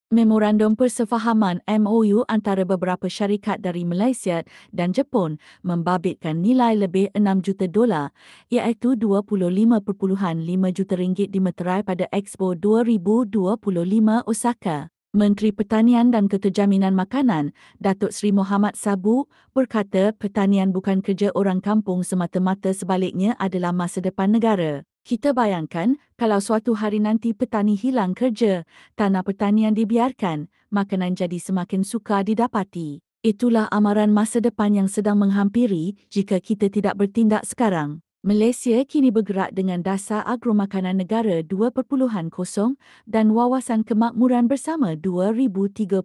Memorandum Persefahaman MOU antara beberapa syarikat dari Malaysia dan Jepun membabitkan nilai lebih 6 juta dolar iaitu 25.5 juta ringgit dimeterai pada Expo 2025 Osaka. Menteri Pertanian dan Keterjaminan Makanan, Datuk Seri Mohamad Sabu, berkata pertanian bukan kerja orang kampung semata-mata, sebaliknya adalah masa depan negara. Kita bayangkan, kalau suatu hari nanti petani hilang kerja, tanah pertanian dibiarkan, makanan jadi semakin sukar didapati. Itulah amaran masa depan yang sedang menghampiri jika kita tidak bertindak sekarang. Malaysia kini bergerak dengan dasar agromakanan negara 2.0 dan wawasan kemakmuran bersama 2030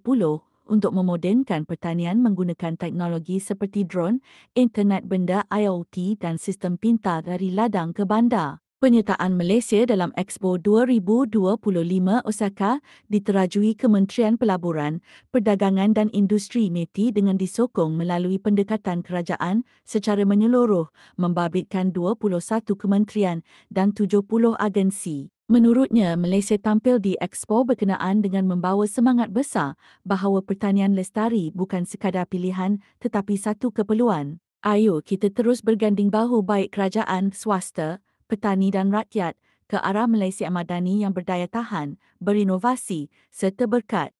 untuk memodernkan pertanian menggunakan teknologi seperti drone, internet benda IoT dan sistem pintar dari ladang ke bandar. Penyertaan Malaysia dalam Expo 2025 Osaka diterajui Kementerian Pelaburan, Perdagangan dan Industri METI dengan disokong melalui pendekatan kerajaan secara menyeluruh membabitkan 21 kementerian dan 70 agensi. Menurutnya, Malaysia tampil di Expo berkenaan dengan membawa semangat besar bahawa pertanian lestari bukan sekadar pilihan tetapi satu keperluan. Ayo kita terus berganding bahu baik kerajaan, swasta, petani dan rakyat ke arah Malaysia Madani yang berdaya tahan, berinovasi serta berkat.